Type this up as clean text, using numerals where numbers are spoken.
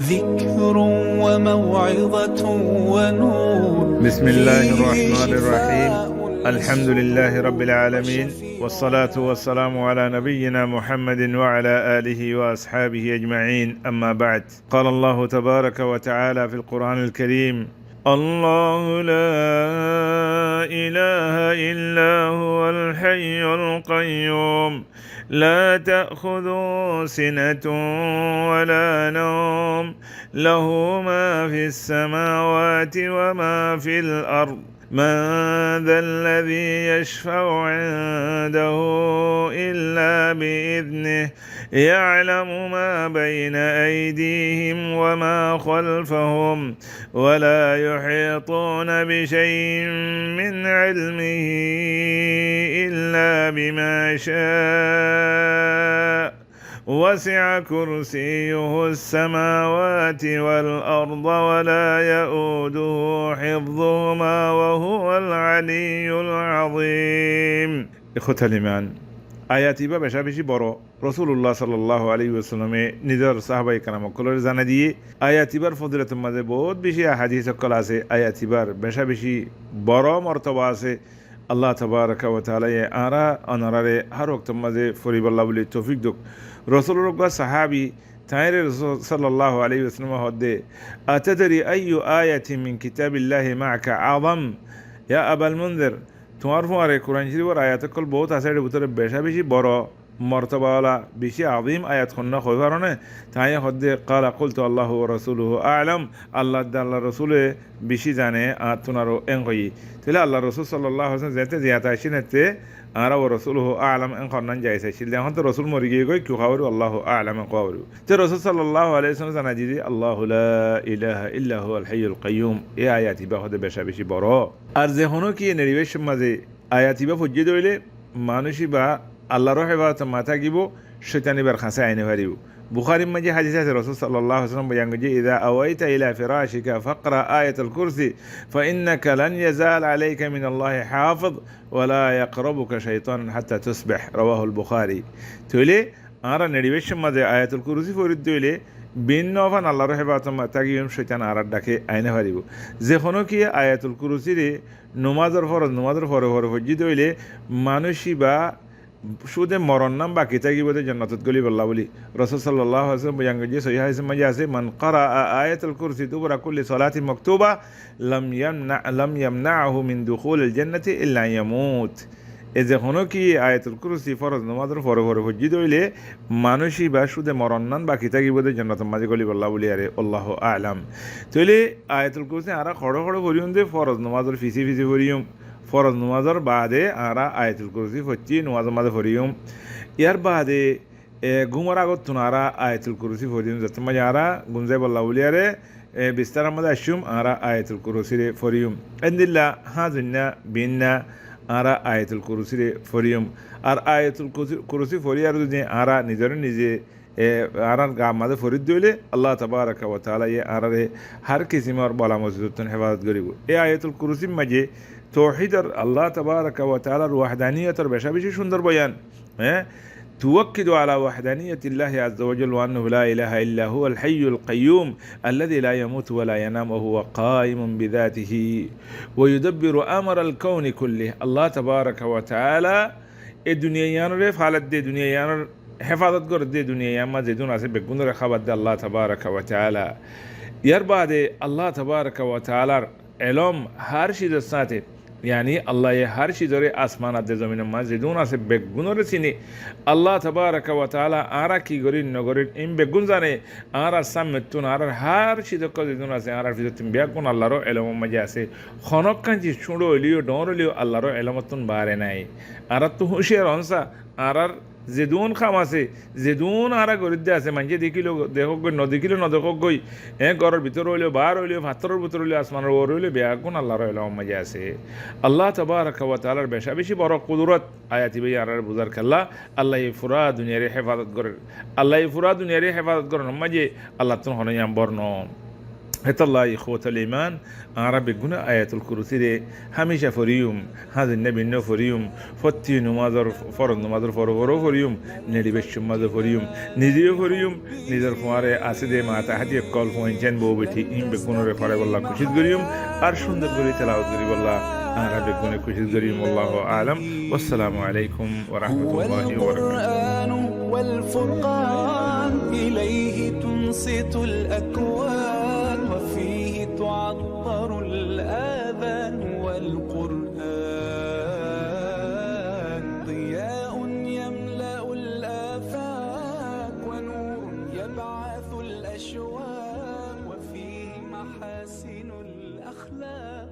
ذكر وموعظة ونور. بسم الله الرحمن الرحيم. الحمد لله رب العالمين، والصلاة والسلام على نبينا محمد وعلى آله وأصحابه أجمعين، أما بعد. قال الله تبارك وتعالى في القرآن الكريم: الله لا إله إلا هو الحي القيوم لا تأخذه سنة ولا نوم له ما في السماوات وما في الأرض من ذا الذي يشفع عنده إلا بإذنه يعلم ما بين أيديهم وما خلفهم ولا يحيطون بشيء من علمه إلا بما شاء وسع كرسيه السماوات والأرض ولا يؤوده حفظهما وهو العلي العظيم. إخوة الإيمان، আয়াতি বা বেশা বেশি বড় রসুল্লাহ সাল্লাহ আলী ওয়াসাল্লামে নিজের সাহাবাই কারামকলের জানা দিয়ে আয়াতিবার ফজিলতের মাঝে বহুত বেশি হাদিস সকল আছে। আয়াতিবার বেশা বেশি বড় মর্তবা আছে। আল্লাহ তাবারাকা ওয়া তাআলা আরা অনারারে হার ওয়াক্তের মাঝে ফরিবাল্লাহ বলি তৌফিক দুক। রসুল্লাহ সাহাবি তাইরে রসুল সাল্লাল্লাহু আলাইহি ওয়াসাল্লাম হদ্দে আতাদরি আইয়ু আয়াতি মিন কিতাবিল্লাহি মা'কা আযম ইয়া আবাল মুনযির, তোমার ফোয়ারে কোরআন শরীফের আয়াতকল বহুত আছে, এর ভিতরে বেশা বেশি বড় মর্তবাওয়ালা বেশি আযীম আয়াত খন্না হই কারণে তাই হদ্দে কালা কুলতু আল্লাহু ওয়া রাসূলুহু আ'লাম, আল্লাহ রসুলে বেশি জানে আর তোমারও এং হই। তাহলে আল্লাহ রসুল সাল্লাল্লাহু আলাইহি ওয়াসাল্লাম যেতে জিয়াতা আইসিনেতে আর ও রসুলহু আ'লাম এং খন্নান যাইছিল। এখন তো রসুল মরি গিয়ে গই কি খাওয়ারু আল্লাহু আ'লাম এং খাওয়ারু। তো রসুল সাল্লাল্লাহু আলাইহি ওয়াসাল্লাম জানা দিদি আল্লাহু লা ইলাহা ইল্লা হুয়াল হাইয়ুল কাইয়ুম, এই আয়াতি বা হদে বেশা বেশি বড়। আর যে হনো কি নির্বেশ মাঝে আয়াতি বা ফজ্জি দইলে মানুষই বা আল্লাহর হেফাজত মাথা গিব শয়তানিবার খাঁচে আইনে পারিব। বুখারীর মাঝে হাদিস আছে, রাসূল সাল্লাল্লাহু আলাইহি ওয়াসাল্লাম বয়ান যে ইযা আওয়াইতা ইলা ফিরাশিকা ফাকরা আয়াতুল কুরসি ফাইন্নাকা লান ইয়াজাল আলাইকা মিনাল্লাহি হাফিজ ওয়া লা ইয়াকরাবুকা শাইতান হাত্তা তুসবিহ, রাওয়াহুল বুখারী। তাহলে আর নির্বেশ মাঝে আয়াতুল কুরসি ফরিদ দইলে ভিন্ন অফান আল্লাহর হেফাজত মাথা গিয়ে শয়তান আর ডাকে আইনে পারিব। যে কোনো কি আয়াতুল কুরসিরে নমাজের ফরে ফজ্জি দইলে মানুষই বা সুদে মরণ নাম বাকি থাকিব জান্নাতত গলি বল্লা বলি রাসূল সাল্লাল্লাহু আলাইহি ওয়াসাল্লাম বয়ান যে সহিহ হাদিস মাঝে আছে মান ক্বারা আয়াতুল কুরসি দুবরা কুল্লি সালাতিন মাকতুবা লাম ইয়ামনাহু মিন দুখুলিল জান্নাতি ইল্লা ইয়ামুত। এ যে হনো কি আয়াতুল কুরসি ফরজ নামাজের ফরে ফজ্জি দইলে মানুষই বা সুদে মরণ নাম বাকি থাকিব জান্নাতের মাঝে গলি বল্লা বলি আরে আল্লাহু আ'লাম। তাইলে আয়াতুল কুরসি আরা খড় করিউন দে ফরজ নামাজের ফিসি করিউম, ফরজ নামাজের বাদে আরা আয়াতুল কুরসি ফচ্ছি নামাজের মাঝে ফরিউম। ইয়ার বাদে ঘুমার আগত তুনারা আয়াতুল কুরসি ফরিউম, যাতে মাঝে আরা গুঞ্জাই বল্লা বলি আরে বিস্তারের মধ্যে আসুম আরা আয়াতুল কুরসিরে ফরিউম। এন্দিল্লা হাজুন্না বিন্না আরা আয়াতুল কুরসিরে ফরিউম। আর আয়াতুল কুরসি ফরিয়ার যদি আরা নিজে আর গা মাঝে ফরিদ দইলে আল্লাহ তাবারাকা ওয়া তাআলা আরারে হার কিসিমর বলা মসজিদতন হেফাজত করিব। এই আয়াতুল কুরসির মাঝে তৌহিদর আল্লাহ তাবারাকা ওয়া তাআলার ওয়াহদানিয়তের বেশা বেশি সুন্দর বয়ান। توكد على وحدانية الله عز وجل وأنه لا إله إلا هو الحي القيوم الذي لا يموت ولا ينام وهو قائم بذاته ويدبر أمر الكون كله. الله تبارك وتعالى الدنيا يانر فعلت دي دنيا يانر حفاظت قرد دي دنيا ياما زيدون عسب بقون رخابت دي الله تبارك وتعالى. يربع دي الله تبارك وتعالى علم هر شيء دستاته، یعنی الله هر چیز داره آسمانات در زمین ما زیدون است بگون رسینی. الله تبارک و تعالی آرا کی گرید نگرید این بگون زنه آرا سمتون آرا هر چیز که زیدون است آرا فیزتون بیاکون الله رو علم مجازه خانق کنچی چونو لیو دور لیو الله رو علمتون باره نای آرا تو هوشیار آنسا آرا زیدون خام আছে زیدون আরা গরিদ আছে মানে দেখিলো দেখো গই ন দেখিলো ন দেখো গই ঘরের ভিতর হইলো বার হইলো ভাতরের ভিতর হইলো আসমানের ওর হইলো বেয়াগুন আল্লাহর ইলম মজা আছে। আল্লাহ তাবারাকা ওয়া তাআলার বেশা বেশি বড় কুদরত আয়াতি ভাই আর বুঝার খেলা আল্লাহ ফুরা দুনিয়ারে হেফাজত করে, আল্লাহ ফুরা দুনিয়ারে হেফাজত করে মাঝে আল্লাহ তুমি হনে বর্ণ هت الله إخوة الإيمان عربي قلنا آية الكرسي هميشة فريوم هذا النبي إنه فريوم فتي نماذر فرد نماذر فرو فريوم ندي بش ماذر فريوم ندي فريوم ندر فمارة أسد ما تحدي يقال فوينجن بو بتي إن بكونوا رفارة والله كشيد قريم أرشون دقري تلاوت قري والله عربي قلنا كشيد قريم والله أعلم والسلام عليكم ورحمة الله وبركاته. والفرقان إليه تنصت الأكوان وفيه تعطر الآذان والقرآن ضياء يملأ الآفاق ونور يبعث الأشواق وفيه محاسن الأخلاق